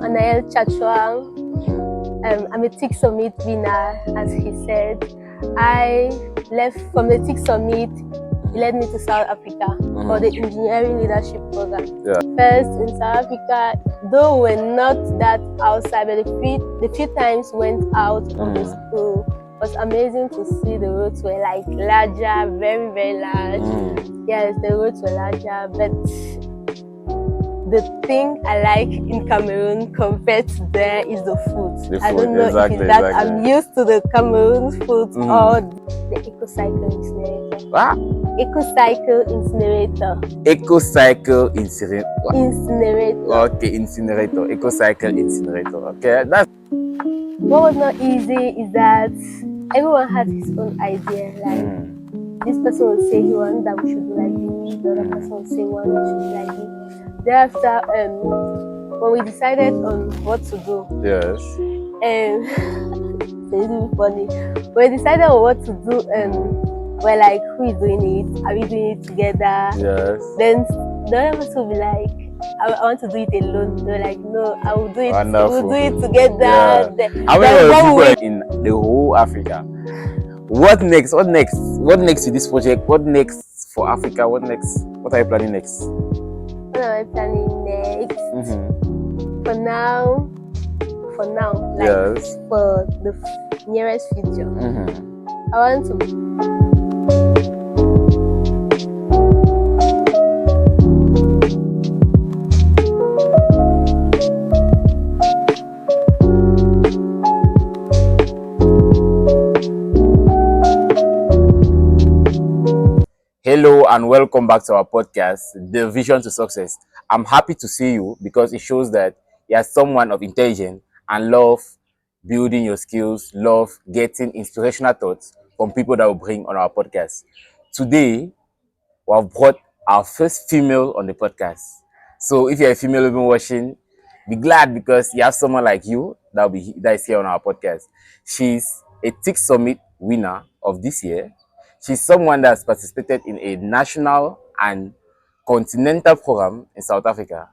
Anaelle Tchatchouang. I'm a Tech Summit winner, as he said. I left from the Tech Summit. He led me to South Africa for the Engineering Leadership Program. First in South Africa, though we're not that outside, but the few times went out of the school, it was amazing to see the roads were like larger, very, very large. Yes, the roads were larger, but the thing I like in Cameroon compared to there is the food. I don't know if it's that I'm used to the Cameroon food or the ecocycle incinerator. Ah? Ecocycle incinerator. Ecocycle incinerator. Incinerator. Okay, incinerator. Ecocycle incinerator. Okay, that's. What was not easy is that everyone has his own idea. Like this person will say he wants that we should do like this. The other person will say one we should do like this. Thereafter, when we decided on what to do, Yes. it's a little bit funny. When we decided on what to do, we're like, who is doing it? Are we doing it together? Yes. Then the other person will be like, I want to do it alone. They're like, no, I will do it. Wonderful. We'll do it together. Yeah. How many people in the whole Africa? What next? What next? What next with this project? What next for Africa? What next? What are you planning next? What am I planning next? For now, like yes. for the nearest future, I want to. Hello and welcome back to our podcast, The Vision to Success. I'm happy to see you because it shows that you're someone of intelligence and love building your skills, love getting inspirational thoughts from people that will bring on our podcast. Today, we have brought our first female on the podcast. So if you're a female who's been watching, be glad because you have someone like you that is here on our podcast. She's a Tech Summit winner of this year. She's someone that's participated in a national and continental program in South Africa.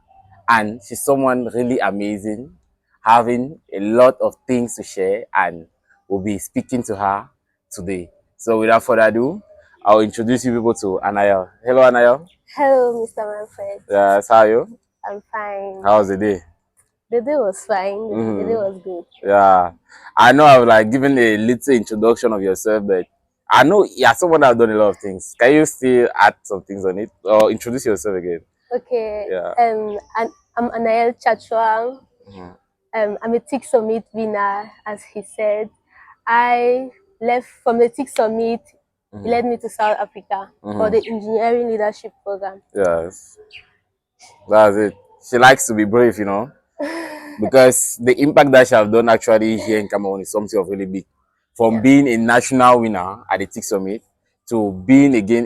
And she's someone really amazing, having a lot of things to share, and we'll be speaking to her today. So without further ado, I'll introduce you people to Anaelle. Hello, Anaelle. Hello, Mr. Manfred. Yes, how are you? I'm fine. How was the day? The day was fine. The day was good. Yeah. I know I've like given a little introduction of yourself, but I know you're someone that's done a lot of things. Can you still add some things on it or introduce yourself again? Okay. Yeah. I'm Anaelle Tchatchouang. I'm a Tech Summit winner, as he said. I left from the Tech Summit. He led me to South Africa for the Engineering Leadership Program. Yes. That's it. She likes to be brave, you know, because the impact that she has done actually here in Cameroon is something of really big. From being a national winner at the Tech Summit to being again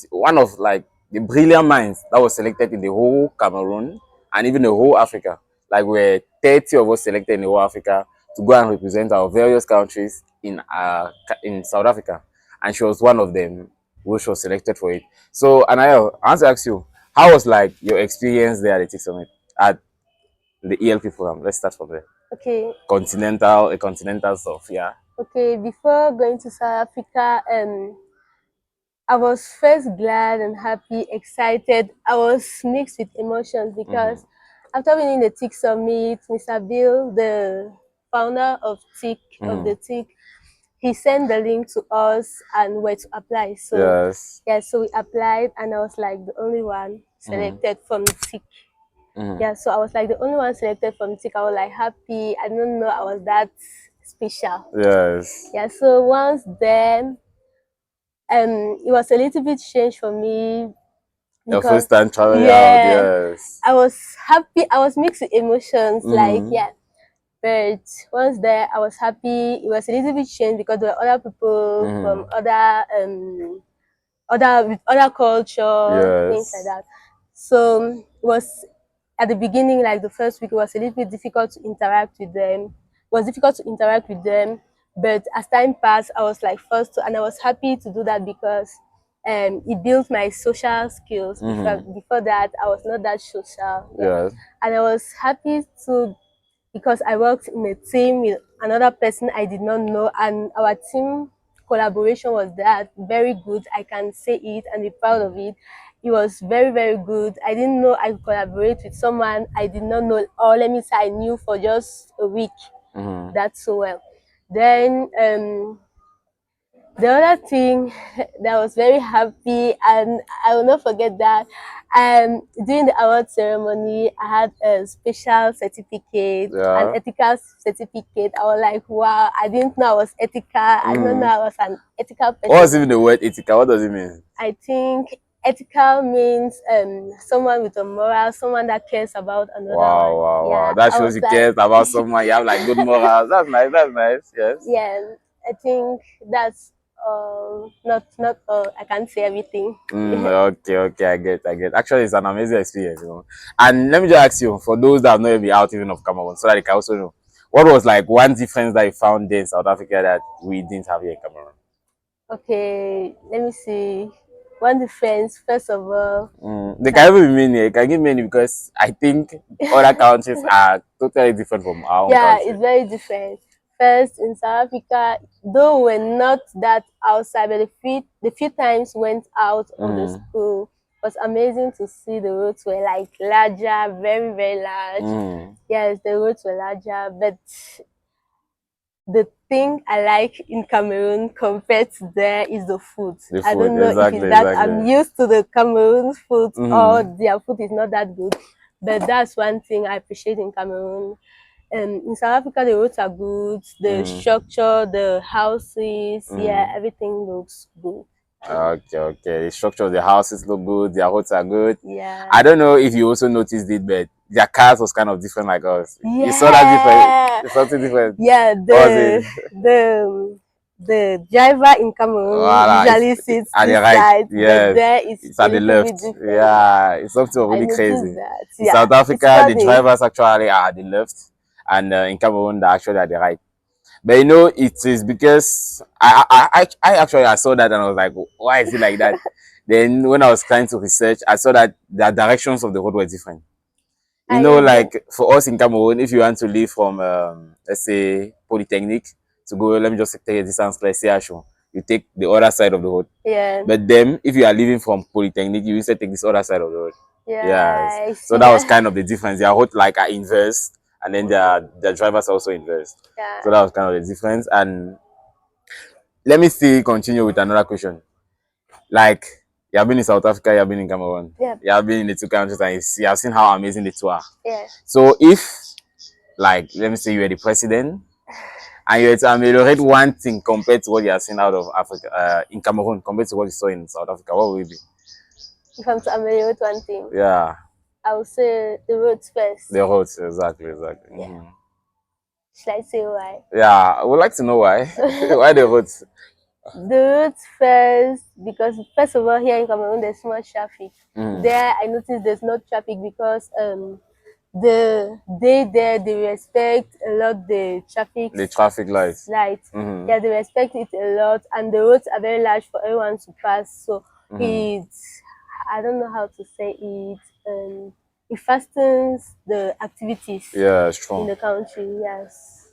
one of like the brilliant minds that was selected in the whole Cameroon and even the whole Africa. Like we're 30 of us selected in the whole Africa to go and represent our various countries in South Africa. And she was one of them which was selected for it. So Anaelle, I want to ask you, how was like your experience there at the Tech Summit at the ELP program? Let's start from there. Okay. Continental stuff, yeah. Okay, before going to South Africa, I was first glad and happy, excited. I was mixed with emotions because after winning the Tech Summit, Mr. Bill, the founder of Tech, of the Tech, he sent the link to us and where to apply. So so we applied, and I was like the only one selected from Tech. Yeah, so I was like the only one selected from Tech. I was like happy. I don't know I was that special. Yes. Yeah, so once then, it was a little bit strange for me. Your first time traveling out, yes. I was happy. I was mixed with emotions, but once there, I was happy. It was a little bit strange because there were other people from other culture, things like that. So it was at the beginning, like the first week, it was a little bit difficult to interact with them. But as time passed, I was like forced to, and I was happy to do that because it built my social skills. Before that, I was not that social. And I was happy to because I worked in a team with another person I did not know, and our team collaboration was that very good. I can say it and be proud of it. It was very, very good. I didn't know I could collaborate with someone I did not know, or let me say I knew for just a week. That so well. Then the other thing that was very happy, and I will not forget that, during the award ceremony, I had a special certificate, an ethical certificate. I was like, wow, I didn't know I was ethical. I didn't know I was an ethical person. What was even the word ethical? What does it mean? I think ethical means someone with a moral, someone that cares about another one. Wow. That shows you care about someone. You have like good morals. That's nice. Yes. Yeah, I think that's not I can't say everything. Okay, I get. Actually, it's an amazing experience, you know. And let me just ask you, for those that have not been out even of Cameroon, so that they can also know, what was like one difference that you found there in South Africa that we didn't have here in Cameroon? Okay, let me see. One difference, first of all. They can even be many. You can give many because I think other countries are totally different from our own country. It's very different. First, in South Africa, though we're not that outside, but the few times went out of the school, was amazing to see. The roads were like larger, very, very large. Yes, the roads were larger, but the thing I like in Cameroon compared to there is the food. I don't know if it's that I'm used to the Cameroon food or their food is not that good, but that's one thing I appreciate in Cameroon. In South Africa, the roads are good, the structure, the houses, everything looks good. Okay. The structure of the houses look good, their roads are good. Yeah. I don't know if you also noticed it, but their cars was kind of different like us. Yeah. You saw that different? It's something different. Yeah, the driver in Cameroon usually sits at the this right side, yes. but there it's at the left. Yeah, it's something really crazy. In South Africa, the drivers actually are at the left, and in Cameroon, they're actually at the right. But you know, it is because I actually I saw that and I was like, why is it like that? Then when I was trying to research, I saw that the directions of the road were different. You know, like for us in Cameroon, if you want to leave from let's say Polytechnic to go, let me just take a distance like Tchatchouang, you take the other side of the road. Yeah. But then if you are leaving from Polytechnic, you instead take this other side of the road. Yeah. So that was kind of the difference. Their road like are inverse, and then their drivers are also inverse. Yeah. So that was kind of the difference. And let me still continue with another question. Like, you have been in South Africa, you have been in Cameroon. Yeah. You have been in the two countries and you have seen how amazing the two are. Yeah. So if, like, let me say you were the president and you had to ameliorate one thing compared to what you have seen out of Africa, in Cameroon, compared to what you saw in South Africa, what would it be? If I'm to ameliorate one thing. Yeah. I would say the roads first. The roads, exactly. Yeah. Should I say why? Yeah, I would like to know why. Why the roads? The roads first, because first of all, here in Cameroon, there's so much traffic. There, I noticed there's no traffic because the day there, they respect a lot the traffic. The traffic lights. Yeah, they respect it a lot, and the roads are very large for everyone to pass. So it's, I don't know how to say it. It fastens the activities. Yeah, strong in the country. Yes.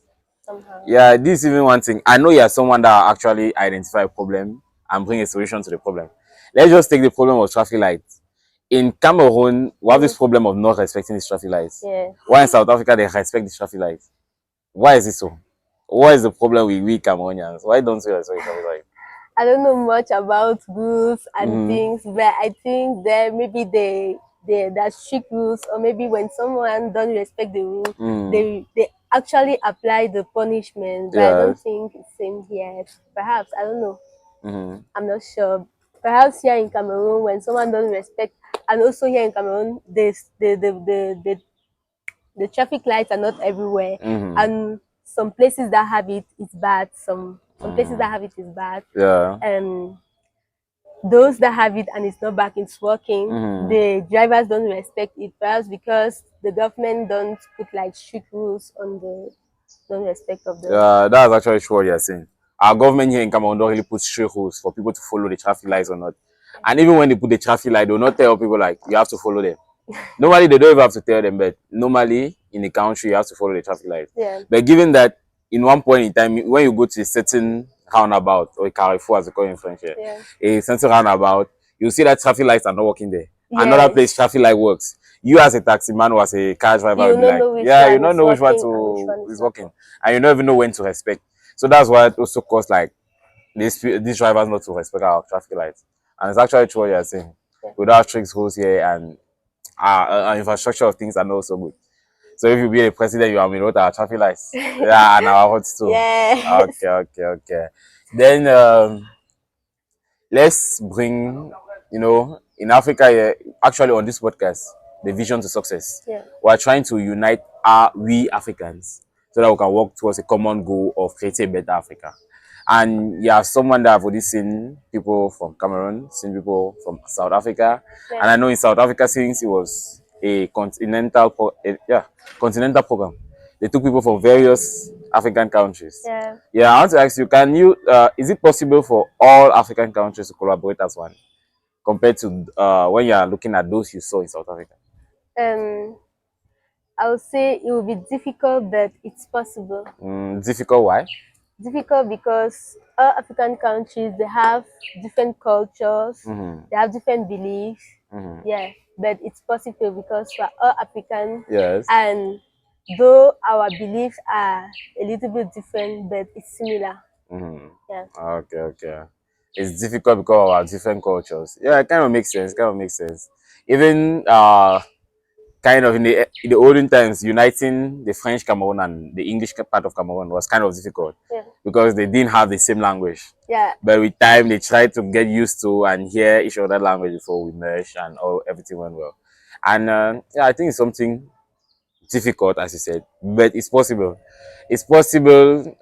Somehow. Yeah, this is even one thing. I know you're someone that actually identify a problem and bring a solution to the problem. Let's just take the problem of traffic lights. In Cameroon, we have this problem of not respecting these traffic lights. Yeah. Why in South Africa they respect the traffic lights? Why is it so? What is the problem with we Cameroonians? Why don't we respect traffic lights? I don't know much about rules and things, but I think there maybe there's strict rules, or maybe when someone don't respect the rule, they actually apply the punishment. But I don't think it's same here. Perhaps, I don't know. I'm not sure. Perhaps here in Cameroon, when someone doesn't respect, and also here in Cameroon, the traffic lights are not everywhere, and some places that have it is bad. Some places that have it is bad. Yeah. Those that have it and it's not back, it's working. The drivers don't respect it, perhaps because the government don't put like strict rules on the non-respect of them. Yeah, that's actually true what you're saying. Our government here in Cameroon don't really put strict rules for people to follow the traffic lights or not. And even when they put the traffic light, they'll not tell people like you have to follow them. Normally, they don't even have to tell them, but normally in the country, you have to follow the traffic lights. Yeah. But given that in one point in time, when you go to a certain roundabout, or a carrefour as they call it in French, Yeah. a certain roundabout, you see that traffic lights are not working there. Yes. Another place, traffic light works. You as a taxi man or as a car driver You will be don't like, know which yeah, one you don't is know which one working and which one is is working. not. And you don't even know when to respect. So that's why it also causes like these drivers not to respect our traffic lights. And it's actually true what you're saying. Yeah. Without strict rules here and our infrastructure of things are not so good. So if you be a president, you are without our traffic lights. Yeah, and our roads too. Yes. Okay. Then let's bring, in Africa here, actually on this podcast, the vision to success. Yeah. We're trying to unite we Africans so that we can work towards a common goal of creating a better Africa. And yeah, someone that I've already seen people from Cameroon, seen people from South Africa, Yeah. and I know in South Africa, since it was a continental program, they took people from various African countries. Yeah. Yeah, I want to ask you, is it possible for all African countries to collaborate as one, compared to when you are looking at those you saw in South Africa? I would say it will be difficult, but it's possible. Difficult, why? Difficult because all African countries, they have different cultures, they have different beliefs. Yeah, but it's possible because we're all African. Yes. And though our beliefs are a little bit different, but it's similar. Yeah. Okay. It's difficult because of our different cultures. Yeah, it kind of makes sense. Even kind of in the olden times, uniting the French Cameroon and the English part of Cameroon was kind of difficult. Yeah. Because they didn't have the same language. Yeah. But with time, they tried to get used to and hear each other's language before we merged, and everything went well. And yeah, I think it's something difficult, as you said, but it's possible. It's possible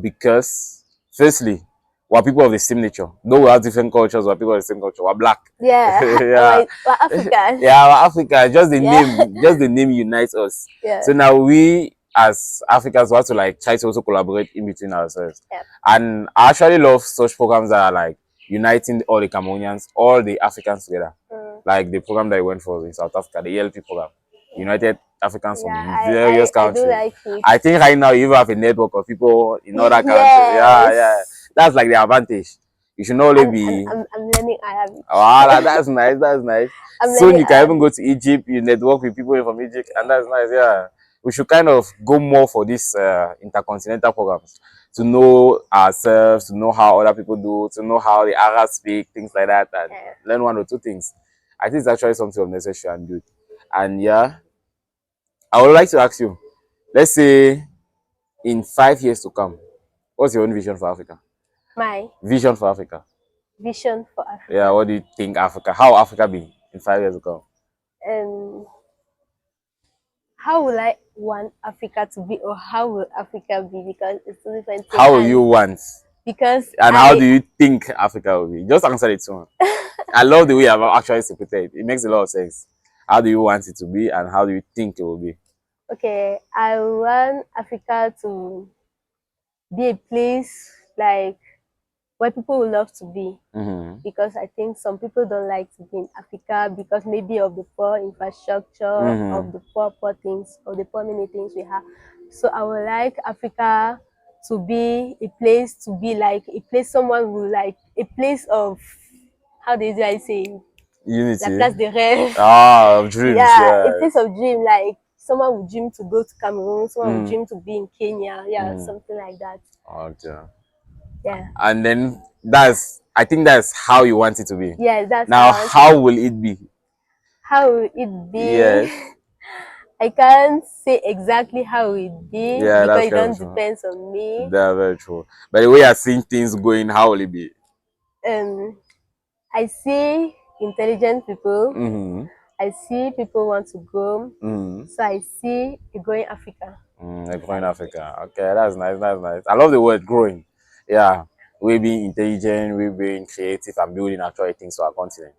because, firstly, we're people of the same nature. Though we have different cultures, we're people of the same culture. We're black. Yeah. Yeah. We're Africans. Yeah, we're Africa. Just the Yeah. name, just the name unites us. Yeah. So now we, as Africans, we have to like try to also collaborate in between ourselves. Yeah. And I actually love such programs that are like uniting all the Cameroonians, all the Africans together. Like the program that I went for in South Africa, the ELP program, United Africans from various countries. I do like it. I think right now you even have a network of people in other countries. Yes. Yeah. That's like the advantage. You should not only be. I'm learning Arabic. Wow, that's nice. Soon you can even go to Egypt, you network with people from Egypt, and that's nice. Yeah, we should kind of go more for these intercontinental programs to know ourselves, to know how other people do, to know how the Arabs speak, things like that, and learn one or two things. I think it's actually something of necessary and good. And yeah, I would like to ask you, let's say in 5 years to come, what's your own vision for Africa? My vision for Africa. Vision for Africa. Yeah, what do you think Africa? How Africa be in 5 years to come? How will I want Africa to be, or how will Africa be? Because it's two different things. How will you want? Because how do you think Africa will be? Just answer it soon. I love the way I've actually separated. It makes a lot of sense. How do you want it to be, and how do you think it will be? Okay, I want Africa to be a place like where people will love to be. Because I think some people don't like to be in Africa because maybe of the poor infrastructure, of the poor things, of the poor many things we have. So I would like Africa to be a place someone will like, a place of, how do I say, unity, la place de rêve. Of dreams. Yeah, a place of dream, like someone would dream to go to Cameroon, someone would dream to be in Kenya, something like that. Okay. Yeah. And then I think that's how you want it to be. Yeah, that's now how will it be? How will it be? Yes. I can't say exactly how it will be, because it don't depend on me. That's very true. But the way you're seeing things going, how will it be? I see intelligent people. I see people want to grow. So I see a growing Africa. A growing Africa. Okay, that's nice. I love the word growing. Yeah. We're being intelligent, we're being creative and building actual things for our continent.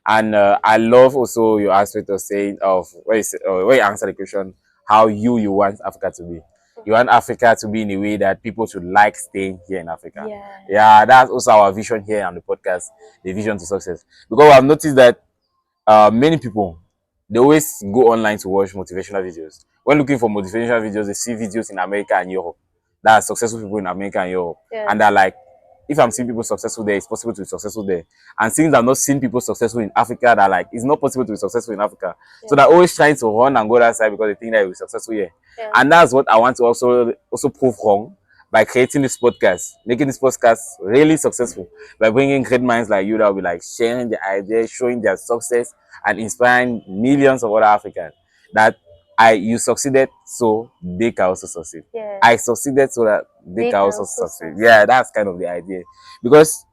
And I love also your aspect of saying where you answer the question, how you want Africa to be. You want Africa to be in a way that people should like staying here in Africa. Yeah, that's also our vision here on the podcast, the vision to success. Because I've noticed that many people, they always go online to watch motivational videos. When looking for motivational videos, they see videos in America and Europe. That are successful people in America and Europe. Yeah. And they're like, if I'm seeing people successful there, it's possible to be successful there. And since I've not seen people successful in Africa, they're like, it's not possible to be successful in Africa. Yeah. So they're always trying to run and go that side because they think that you'll be successful here. Yeah. And that's what I want to also prove wrong by creating this podcast, making this podcast really successful, by bringing great minds like you that will be like sharing their ideas, showing their success, and inspiring millions of other Africans that you succeeded, so they can also succeed. Yeah. I succeeded so that they can also succeed. Yeah, that's kind of the idea. Because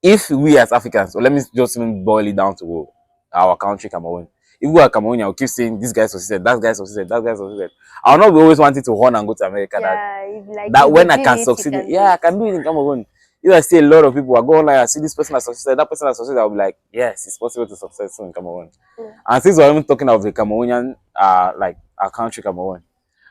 if we as Africans, so let me just even boil it down to our country, Cameroon. If we are Cameroonian, we'll keep saying this guy succeeded, that guy succeeded, that guy succeeded. I'll not be always wanting to run and go to America. Yeah, That when I can succeed, I can do it in Cameroon. If I see a lot of people are going like, I see this person has succeeded, that person has succeeded, I'll be like, yes, it's possible to succeed in Cameroon. Yeah. And since we're even talking of the Cameroonian, like our country, Cameroon,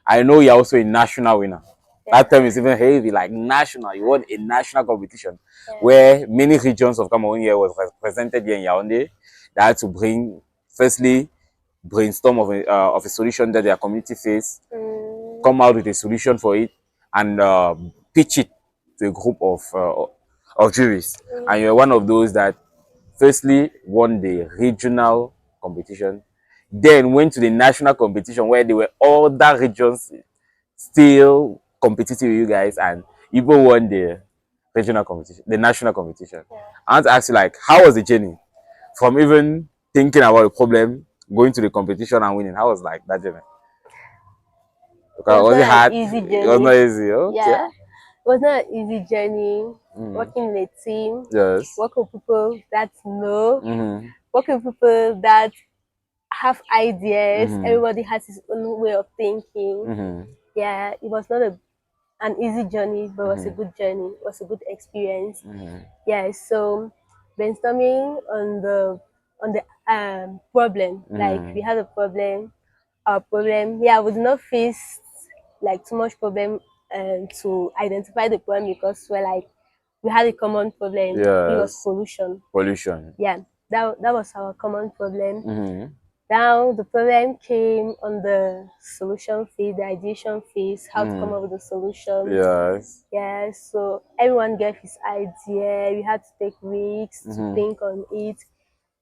I know you're also a national winner. Yeah. That term is even heavy, like national. You won a national competition where many regions of Cameroon here was represented here in Yaoundé. They had to bring, firstly, brainstorm of a solution that their community face, come out with a solution for it, and pitch it to a group of juries. And you're one of those that firstly won the regional competition, then went to the national competition where there were other regions still competitive with you guys, and Igbo won the regional competition, the national competition. Yeah. I want to ask you, like, how was the journey from even thinking about the problem, going to the competition and winning? How was like that journey? Was it hard? Easy journey. It was not easy. Okay. Yeah. It was not an easy journey. Working in a team. Yes. Working with people that know. Working with people that have ideas. Everybody has his own way of thinking. Yeah, it was not an easy journey, but it was a good journey. It was a good experience. Yeah, so brainstorming on the problem. Like we had a problem. Our problem, yeah, we did not face like too much problem to identify the problem because we had a common problem. Yes. It was pollution. Pollution. Yeah, that was our common problem. Now the problem came on the solution phase, the ideation phase, how to come up with a solution. Yes. Yeah, so everyone gave his idea. We had to take weeks to think on it.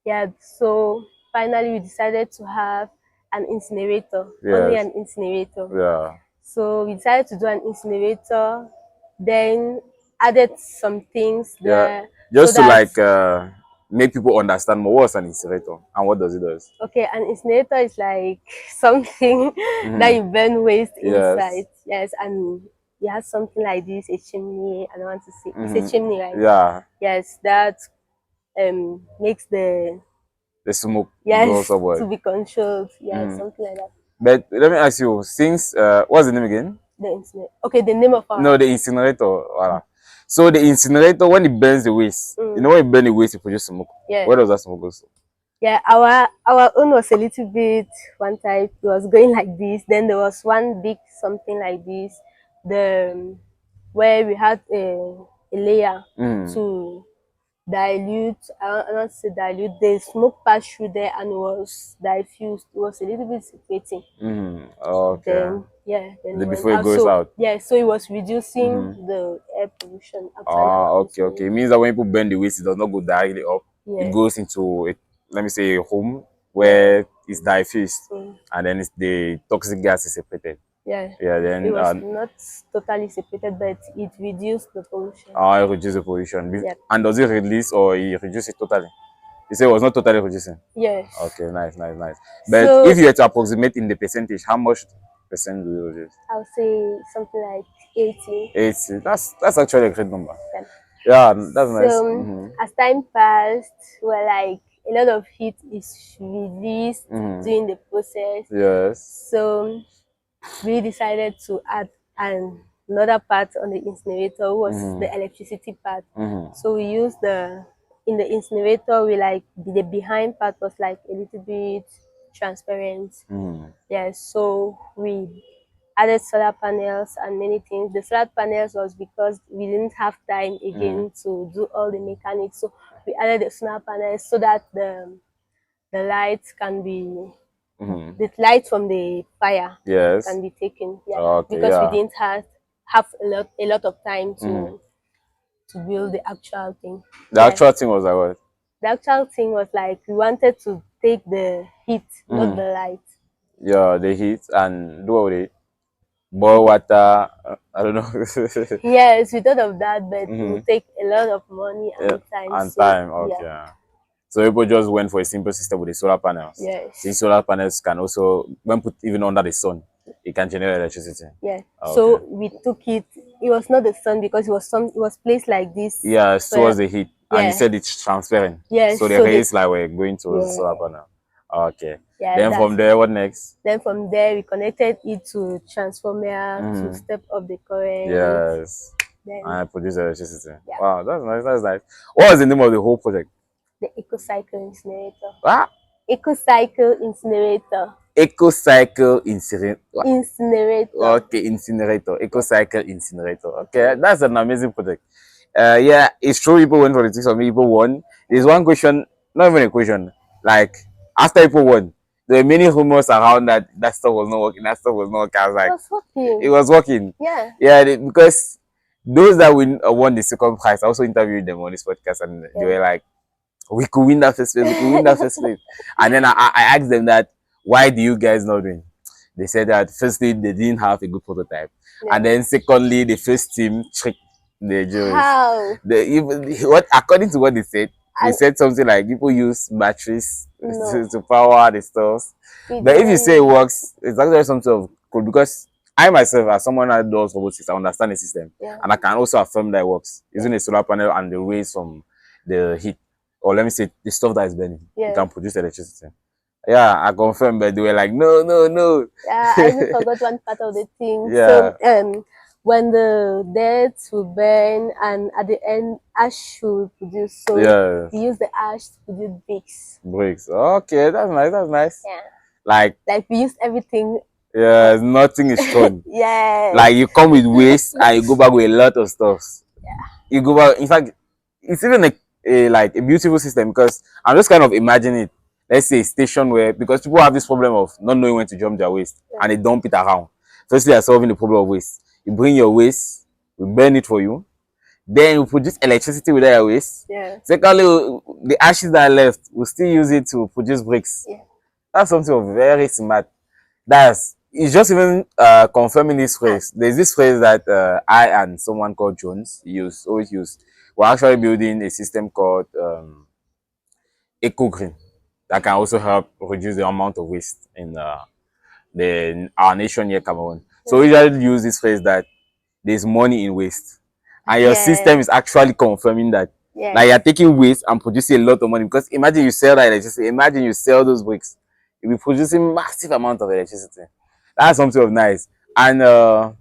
Yeah, so finally we decided to have an incinerator, only an incinerator. Yeah. So we decided to do an incinerator, then added some things there. Just so to like make people understand more, what's an incinerator and what does it do? Okay, an incinerator is like something that you burn waste inside. Yes, and it has something like this, a chimney. I don't want to say it's a chimney, right? Yeah. Yes, that makes the smoke to be controlled. Yeah, something like that. But let me ask you, since what's the name again? The incinerator. Okay, the name of our the incinerator. Voilà. So the incinerator, when it burns the waste, you know, when it burns the waste, it produces smoke. Yeah. Where does that smoke go? Yeah, our own was a little bit one type. It was going like this. Then there was one big something like this. Where we had a layer to dilute. I don't say dilute. The smoke passed through there and it was diffused. It was a little bit separating. Okay. Then before it goes out. Yeah, so it was reducing the air pollution. Okay. It means that when people burn the waste, it does not go directly up. Yeah. It goes into let me say a home where it's diffused, and then the toxic gas is separated. Yeah. Then it was not totally separated, but it reduced the pollution. It reduced the pollution. Yeah. And does it release or it reduce it totally? You say it was not totally reducing? Yes. Okay, nice. But so, if you were to approximate in the percentage, how much percent do you reduce? I'll say something like 80. 80. That's actually a great number. Yeah, that's nice. So as time passed, we're like a lot of heat is released during the process. Yes. So we decided to add another part on the incinerator, was the electricity part. So we used in the incinerator, the behind part was like a little bit transparent. Yeah, so we added solar panels and many things. The solar panels was because we didn't have time again to do all the mechanics. So we added the solar panels so that the lights can be Mm-hmm. the light from the fire Yes. can be taken. Yeah, Okay, because yeah. we didn't have a lot of time Mm-hmm. to build the actual thing. The Yeah. actual thing was like what? The actual thing was like we wanted to take the heat, not the light. Yeah, the heat and do what with it? Boil water. I don't know. Yes, we thought of that, but it Mm-hmm. would take a lot of money Yeah, and time. and So time. Okay. yeah, Yeah. So people just went for a simple system with the solar panels. yes, Since solar panels can also, when put even under the sun, it can generate electricity. yeah. Okay. So we took it. It was not the sun because it was placed like this. Yeah, towards the heat. And you Yeah. said it's transparent. Yes. So the So rays like were going towards the yeah, solar panel. Okay. yeah. Then from there, what next? Then from there we connected it to transformer to step up the current. Yes. Then And I produce electricity. yeah, Wow, that's nice. That's nice. What was the name of the whole project? the ecocycle incinerator. Ah, Ecocycle incinerator. ecocycle incinerator. Incinerator. Okay, incinerator. Ecocycle incinerator. Okay, that's an amazing project. Yeah, it's true. People went for the 6 of me. People won. There's one question, not even a question. Like after people won, there were many rumors around that that stuff was not working. That stuff was not working. I was like, It was working. it was working. Yeah. Yeah, because those that won the second prize, I also interviewed them on this podcast, and they were like, we could win that first place. We could win that first place. And then I asked them that, why do you guys not win? They said that firstly they didn't have a good prototype, and then secondly the first team tricked the juries. How? What according to what they said something like people use batteries to power the stuff. But if you say it works, it's actually something of cool because I myself, as someone that does robotics, I understand the system, and I can also affirm that it works using a solar panel and the rays from the heat, or let me say the stuff that is burning. You can produce electricity. Yeah, I confirm, but they were like, no, no, no. Yeah, I even forgot one part of the thing. Yeah. So when the dirt will burn and at the end ash will produce, so Yeah. we use the ash to produce bricks. Bricks. Okay, that's nice. That's nice. Yeah. Like we used everything. Yeah, nothing is strong. Yeah. Like you come with waste and you go back with a lot of stuff. Yeah. You go back. In fact, it's even like a beautiful system because I'm just kind of imagining it. Let's say a station where because people have this problem of not knowing when to dump their waste and they dump it around. Firstly, they're solving the problem of waste. You bring your waste, we burn it for you. Then you produce electricity with your waste. Yeah. Secondly, the ashes that are left, we'll still use it to produce bricks. Yeah. That's something very smart. It's just even confirming this phrase. There's this phrase that I and someone called Jones always use. We're actually building a system called eco-green that can also help reduce the amount of waste in our nation here, Cameroon. So we usually use this phrase that there's money in waste. And your system is actually confirming that. Like you're taking waste and producing a lot of money. Because imagine you sell that electricity. Imagine you sell those bricks. You'll be producing massive amount of electricity. That's something of nice. And I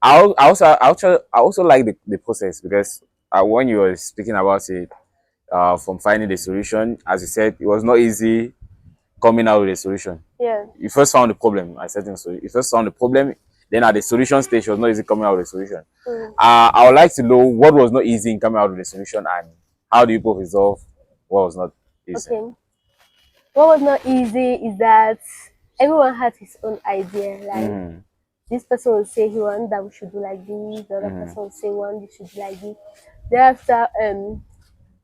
also like the process because when you were speaking about it, from finding the solution, as you said, it was not easy coming out with a solution. Yeah. You first found the problem. You first found the problem. Then at the solution stage, it was not easy coming out with a solution. I would like to know what was not easy in coming out with a solution and how do you both resolve what was not easy. Okay. What was not easy is that everyone had his own idea. Like this person will say he wants that we should do like this. The other person will say one we should do like this. Thereafter,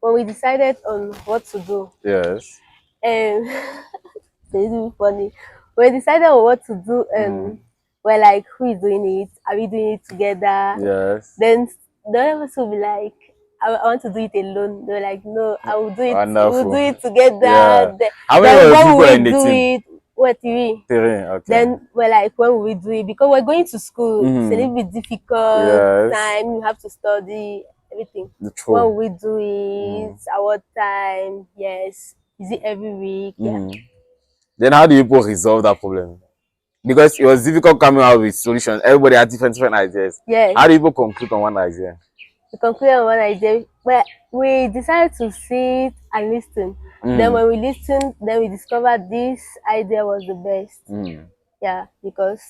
when we decided on what to do, yes, it's funny. When we decided on what to do, we're like, who is doing it? Are we doing it together? yes. Then the other person will be like, I want to do it alone. They're like, no, I will do it. Wonderful. We'll do it together. Yeah. How then many when people will in we the do team? it? What three? Okay. Then we're like, when will we do it? Because we're going to school. It's a little bit difficult. Time you have to study everything. When will we do it? At what time? Yes. Is it every week? Yeah. Then how do you both resolve that problem? Because it was difficult coming out with solutions. Everybody had different ideas. Yes. How do you both conclude on one idea? We concluded on one idea. Well, we decided to sit and listen. Then when we listened, then we discovered this idea was the best. Yeah, because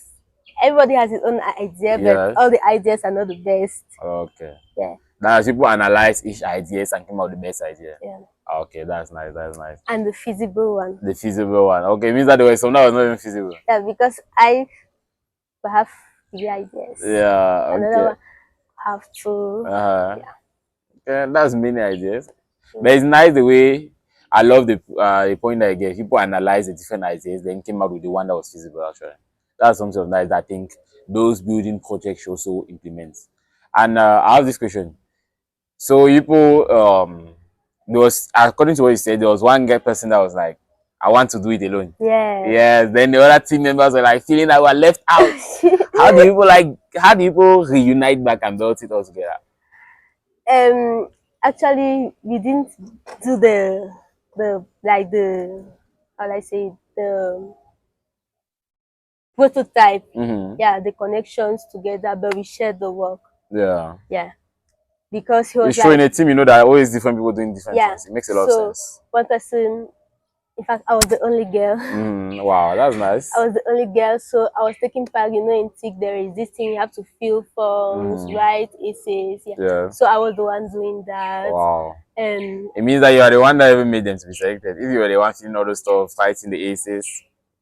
everybody has his own idea, but all the ideas are not the best. Okay. Yeah. Now people analyze each ideas and come out with the best idea. Yeah. Okay, that's nice. That's nice. And the feasible one. The feasible one. Okay, means that there was some that was not even feasible. Yeah, because I have the ideas. Yeah. Another Okay. one have to. Uh-huh. Yeah. Yeah, that's many ideas. But it's nice the way I love the point that I get. People analyze the different ideas, then came out with the one that was feasible. Actually, that's something nice that I think those building projects should also implement. And I have this question. So people, there was according to what you said, there was one guy person that was like, "I want to do it alone." Yeah. Yes. Then the other team members were like feeling that we were left out. How do people like? How do people reunite back and build it all together? Actually, we didn't do the like the how I say it, the prototype. Mm-hmm. Yeah, the connections together, but we shared the work. Yeah. Yeah, because he was It's showing like, a team, you know, that always different people doing different yeah. things. It makes a lot of So sense. one person, in fact, I was the only girl. Wow, that's nice. I was the only girl, so I was taking part. You know, in TIC there is this thing you have to fill forms, write essays. Yeah. Yeah. So I was the one doing that. Wow. And It means that you are the one that even made them to be selected. If you were the one filling all those stuff, fighting the aces,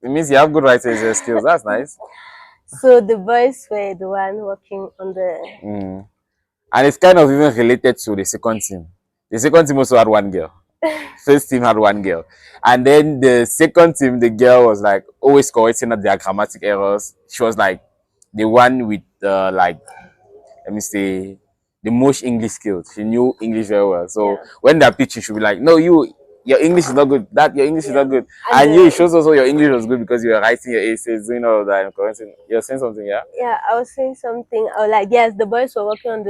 it means you have good writing skills. That's nice. so the boys were the one working on the. And it's kind of even related to the second team. The second team also had one girl. First team had one girl. And then the second team, the girl was like always correcting their grammatic errors. She was like the one with like, let me say, the most English skills. She knew English very well. So Yeah. when they're pitching, she'll be like, "No, your English is not good. That your English is not good." And And you, it shows also your English was good because you were writing your essays, doing all of that, and correcting. You're saying something, yeah? Yeah, I was saying something. I was like, yes, the boys were working on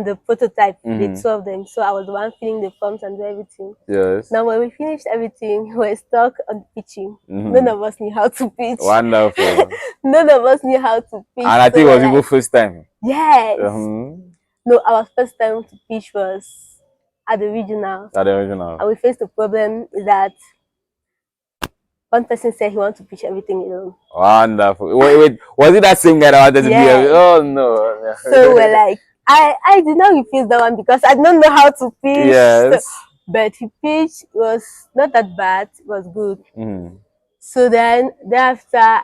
the prototype, the two of them. So I was the one filling the forms and do everything. Yes. Now when we finished everything, we were stuck on pitching. None of us knew how to pitch. Wonderful. None of us knew how to pitch. And I think it was even first time. Yes. No, our first time to pitch was at the regional. At the regional. And we faced the problem is that one person said he wanted to pitch everything alone. Wonderful. Wait, was it that same guy that wanted to be? Oh no. So we're like, I did not refuse that one because I don't know how to pitch. Yes. But he pitched, it was not that bad, it was good. So then thereafter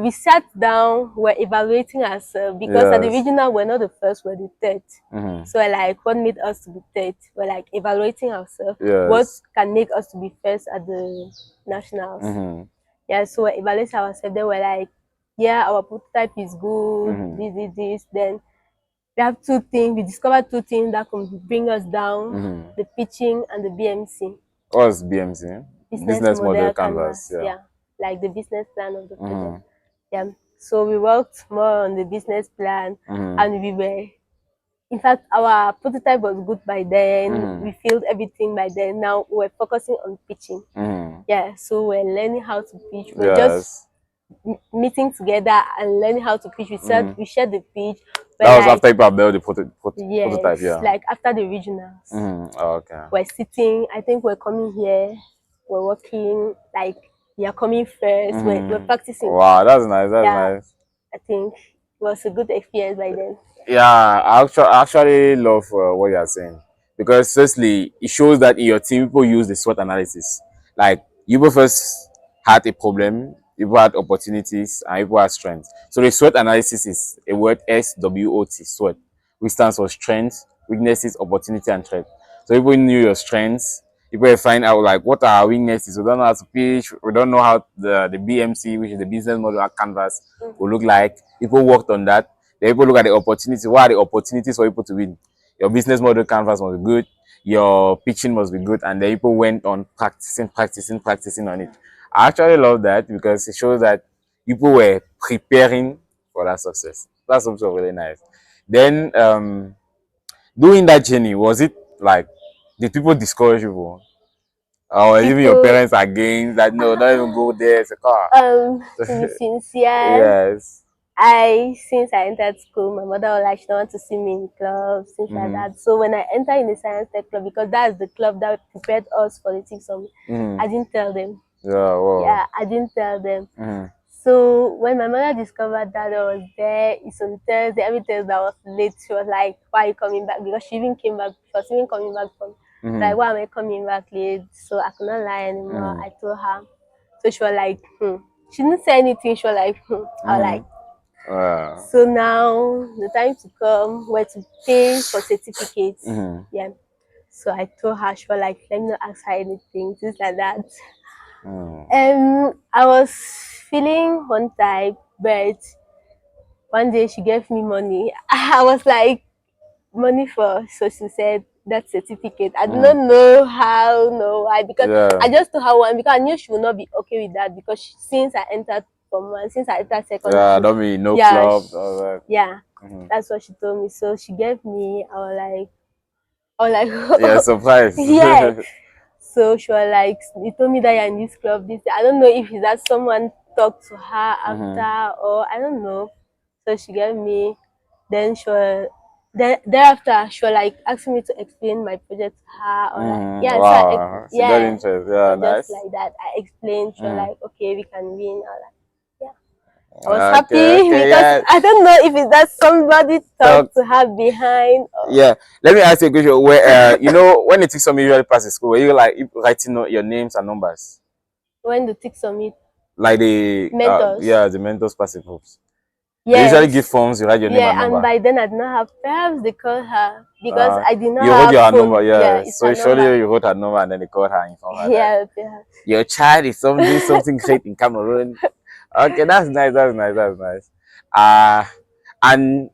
we sat down, we're evaluating ourselves because at the regional we're not the first, we're the third. So we're like, what made us to be third? We're like evaluating ourselves. What can make us to be first at the nationals? Yeah, so we're evaluating ourselves. Then we're like, yeah, our prototype is good, this. Then we have two things, we discovered two things that can bring us down, the pitching and the BMC. What's BMC? Business model canvas. Yeah, like the business plan of the project. Yeah, so we worked more on the business plan and we were, in fact, our prototype was good by then. We filled everything by then. Now we're focusing on pitching. Yeah, so we're learning how to pitch. We're just meeting together and learning how to pitch. We shared the pitch. That was after you built the prototype, yeah. Like after the regionals. Okay. We're sitting, I think we're coming here, we're working, like we are coming first, we're practicing. Wow, that's nice, that's nice. I think it was a good experience by then. Yeah, I actually love what you are saying because firstly, it shows that in your team people use the SWOT analysis. Like you first had a problem, you had opportunities, and you had strengths. So the SWOT analysis is a word SWOT, SWOT, which stands for strengths, weaknesses, opportunity, and threat. So people knew your strengths. People find out like what are our weaknesses. We don't know how to pitch. We don't know how the BMC, which is the business model canvas, will look like. People worked on that. Then people look at the opportunity. What are the opportunities for people to win? Your business model canvas must be good. Your pitching must be good. And then people went on practicing on it. I actually love that because it shows that people were preparing for that success. That's also really nice. Then during that journey, was it like, did people discourage you? Or even your parents against that? No, don't even go there. It's a car. To be sincere, Yes. Since I entered school, my mother was like, she don't want to see me in clubs, things like that. So when I entered in the science tech club, because that's the club that prepared us for the TIC summit, I didn't tell them. Yeah, wow. Yeah, I didn't tell them. So when my mother discovered that I was there, it's on Thursday, every Thursday I was late. She was like, "Why are you coming back?" Because she even came back. She was even coming back from like, "Why am I coming back late?" So I could not lie anymore. I told her. So she was like, She didn't say anything. She was like, I was like, so now the time to come, we're to pay for certificates. Yeah. So I told her, she was like, let me not ask her anything, things like that. I was feeling one type, but one day she gave me money. I was like, money for, so she said, that certificate. I do not know how, no why, because I just told her one, because I knew she would not be okay with that, because since I entered from one, since I entered secondary I school, don't mean no club. All that. yeah, that's what she told me. So she gave me, I was like, Yeah, surprise. yeah. So she was like, you told me that you're in this club. This, I don't know if it's that someone talked to her after, or I don't know. So she gave me, then she was, then thereafter she was like asking me to explain my project to her, or like, yeah, Wow, so she got interest. Yeah, so nice. just like that, I explained. She was like, okay, we can win, or like, yeah. I was happy because yeah. I don't know if it's that somebody talked to her behind. Or... Yeah, let me ask you a question. Where you know when the TikTok usually passes school, were you like writing your names and numbers? When the tick submit, Like the mentors. yeah, the mentors passing groups. They Yes. usually give forms. You write your name and number. And by then I did not have, perhaps they called her because I did not you have wrote your phone. number. Yeah, It's so her surely number. you wrote her number and then they called her and informed her that Yeah. your child is doing something great in Cameroon. Okay, that's nice. That's nice. That's nice. And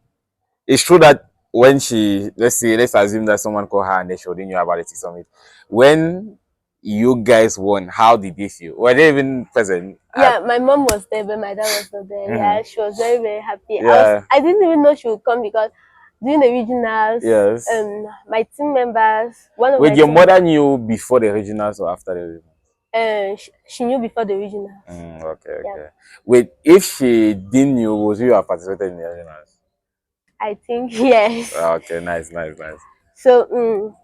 it's true that when she, let's assume that someone called her and they showed you about the summit. When you guys won, how did they feel? Were they even present? Yeah, my mom was there, but my dad was not there. Yeah, she was very, very happy. Yeah. I didn't even know she would come because during the regionals, yes. My team members, one of Wait, my your team mother knew before the regionals or after the regionals? She knew before the regionals. Okay. Wait, if she didn't know, would you have participated in the regionals? I think yes. Okay, nice. So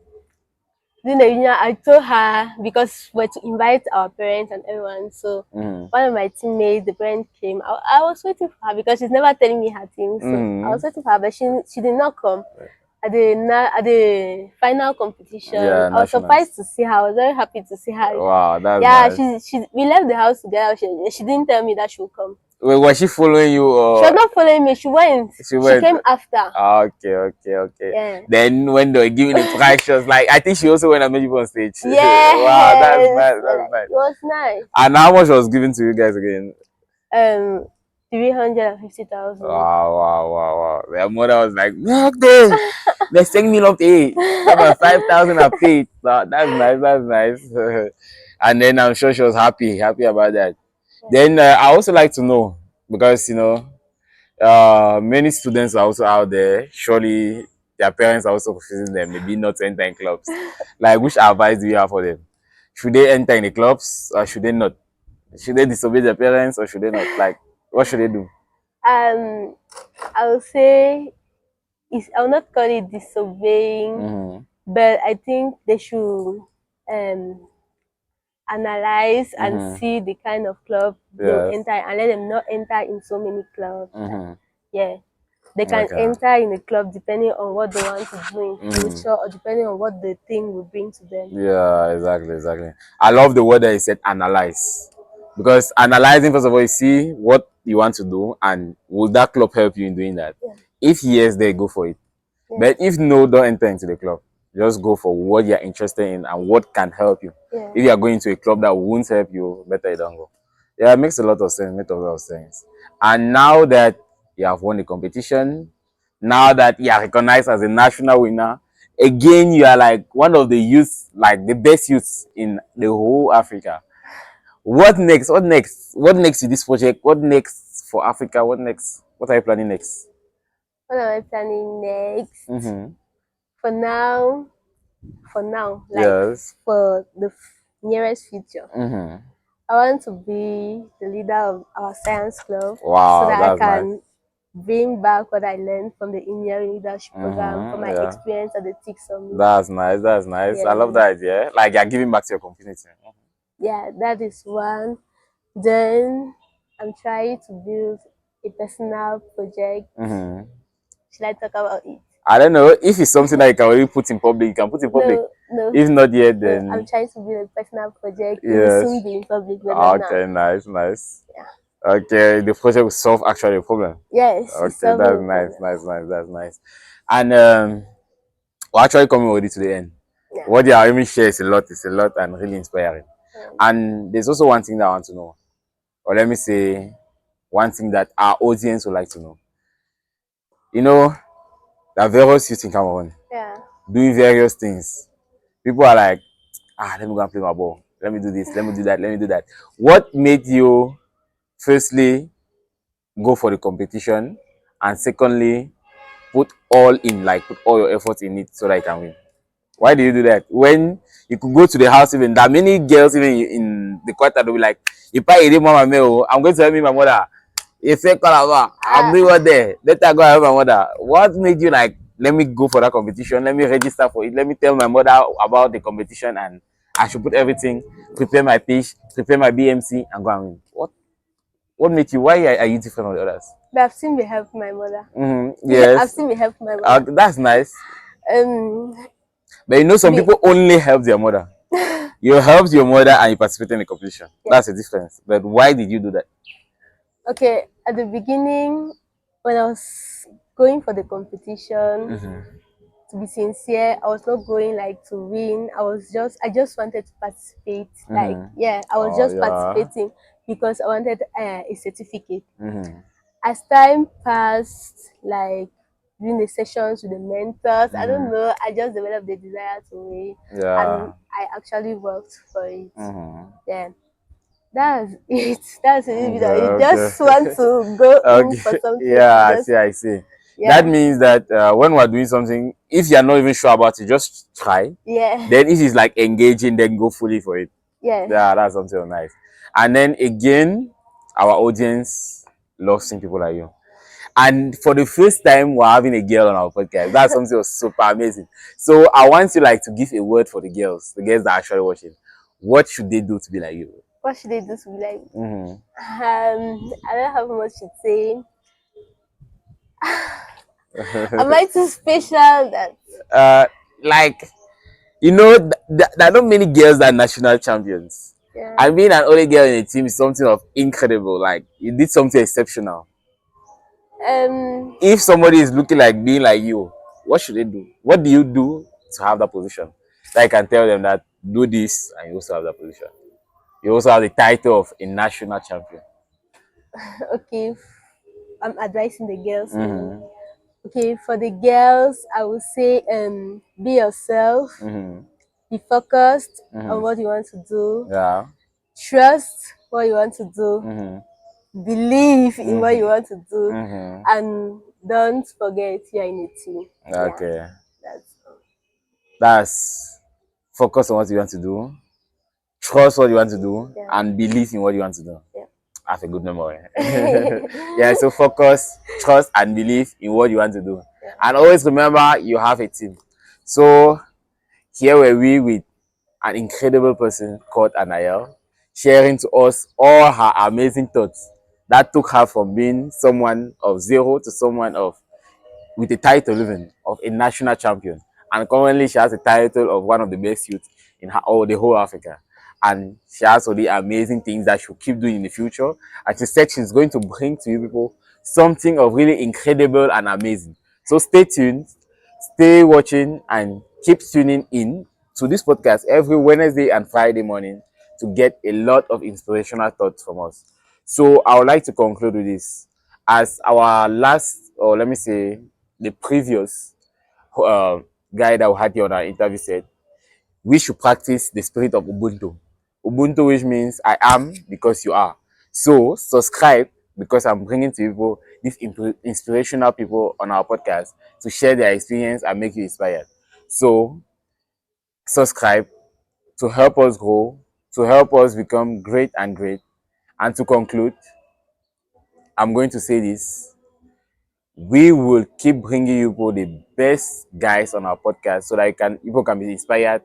during the regional, I told her because we're to invite our parents and everyone. So one of my teammates, the parent came. I was waiting for her because she's never telling me her things. So I was waiting for her, but she did not come. At the final competition, I was surprised to see her. I was very happy to see her. Wow, that's nice. We left the house together. She didn't tell me that she would come. Wait, was she following you? Or... She was not following me. She went. She came after. Okay. Yeah. Then when they were giving the prize, she was like, I think she also went and made you on stage. Yeah. Wow, that's nice. It was nice. And how much was given to you guys again? 350,000. Wow. Their mother was like, look this. They're sending me up to 8. About 5,000 I paid. That's nice. And then I'm sure she was happy about that. Then I also like to know, because many students are also out there. Surely their parents are also confusing them, maybe not to enter in clubs. Like, which advice do you have for them? Should they enter in the clubs or should they not? Should they disobey their parents or should they not? Like, what should they do? I would say I will not call it disobeying, but I think they should analyze and see the kind of club they'll enter and let them not enter in so many clubs. Yeah. They can enter in a club depending on what they want to do in future or depending on what the thing will bring to them. Yeah, exactly. I love the word that you said, analyze. Because analyzing, first of all, you see what you want to do and will that club help you in doing that? Yeah. If yes, then go for it. Yeah. But if no, don't enter into the club. Just go for what you're interested in and what can help you. Yeah. If you are going to a club that won't help you, better you don't go. Yeah, it makes a lot of sense. And now that you have won the competition, now that you are recognized as a national winner, again you are like one of the youths, like the best youths in the whole Africa. What next with this project? What next for Africa? What are you planning next? What am I planning next? For now, like yes. For the nearest future, I want to be the leader of our science club. Wow, so that I can bring back what I learned from the Engineering Leadership Program, from my experience at the TIC Summit. That's nice. Yeah. I love that idea. Like you're giving back to your community. Yeah, that is one. Then I'm trying to build a personal project. Should I talk about it? I don't know if it's something that you can already put in public. You can put in public. No. If not yet, No, then I'm trying to build a personal project. It will yes. soon be in public, but not Okay, now. nice. Yeah. Okay, the project will solve actually a problem. Yes. Okay, that's nice. That's nice. And we're actually coming already to the end. Yeah. What you are even share is a lot. It's a lot and really inspiring. And there's also one thing that I want to know, or let me say, one thing that our audience would like to know. You know, there are various youth in Cameroon doing various things. People are like, let me go and play my ball. Let me do this. Let me do that. Let me do that. What made you, firstly, go for the competition, and secondly, put all your efforts in it so that you can win? Why do you do that? When you could go to the house, even there are many girls even in the quarter, they'll be like, if I eat mama meal, I'm going to help me my mother. If I call I'm doing there. Let her go help my mother. What made you like, let me go for that competition? Let me register for it. Let me tell my mother about the competition, and I should put everything, prepare my pitch, prepare my BMC, and go and win. What made you? Why are you different from the others? But I've seen me help my mother. Yes. I've seen me help my mother. That's nice. But you know, some people only help their mother. You helped your mother and you participated in the competition. Yeah. That's the difference. But why did you do that? Okay, at the beginning, when I was going for the competition, to be sincere, I was not going like to win. I just wanted to participate. Like, I was just participating because I wanted a certificate. As time passed, like during the sessions with the mentors, I don't know, I just developed the desire to win, and I actually worked for it. Yeah. That's it. That's it. You just want to go in for something. Yeah, I see. Yeah. That means that when we're doing something, if you're not even sure about it, just try. Yeah. Then if it's like engaging, then go fully for it. Yeah. Yeah, that's something nice. And then again, our audience loves seeing people like you. And for the first time, we're having a girl on our podcast. That's something super amazing. So I want you like to give a word for the girls that are actually watching. What should they do to be like you? What should they do to be like you? I don't have much to say. Am I too special that? Like, you know, there are not many girls that are national champions. Yeah. And being an only girl in a team is something of incredible. Like, you did something exceptional. If somebody is looking like being like you, what should they do? What do you do to have that position? That I can tell them that do this and you also have that position. You also have the title of a national champion. Okay, I'm advising the girls. Okay, for the girls, I would say be yourself, be focused on what you want to do. Yeah. Trust what you want to do. Believe in what you want to do, and don't forget you're in a team. Okay. Yeah, that's focus on what you want to do, trust what you want to do, and believe in what you want to do. Yeah. That's a good memory. Yeah, so focus, trust, and believe in what you want to do. Yeah. And always remember you have a team. So here were we with an incredible person called Anaelle, sharing to us all her amazing thoughts that took her from being someone of zero to someone with a title even of a national champion. And currently she has a title of one of the best youths in the whole Africa. And she has all the amazing things that she'll keep doing in the future. And she said she's going to bring to you people something of really incredible and amazing. So stay tuned, stay watching, and keep tuning in to this podcast every Wednesday and Friday morning to get a lot of inspirational thoughts from us. So I would like to conclude with this. As our last, or let me say, the previous guy that we had here on our interview said, we should practice the spirit of Ubuntu. Ubuntu, which means I am because you are. So subscribe, because I'm bringing to people these inspirational people on our podcast to share their experience and make you inspired. So subscribe to help us grow, to help us become great and great. And to conclude, I'm going to say this. We will keep bringing you people the best guys on our podcast so that people can be inspired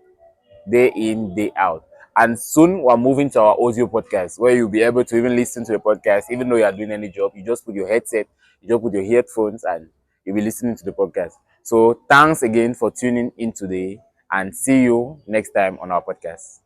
day in, day out. And soon we're moving to our audio podcast, where you'll be able to even listen to the podcast even though you are doing any job. You just put your headset, you just put your headphones, and you'll be listening to the podcast. So thanks again for tuning in today, and see you next time on our podcast.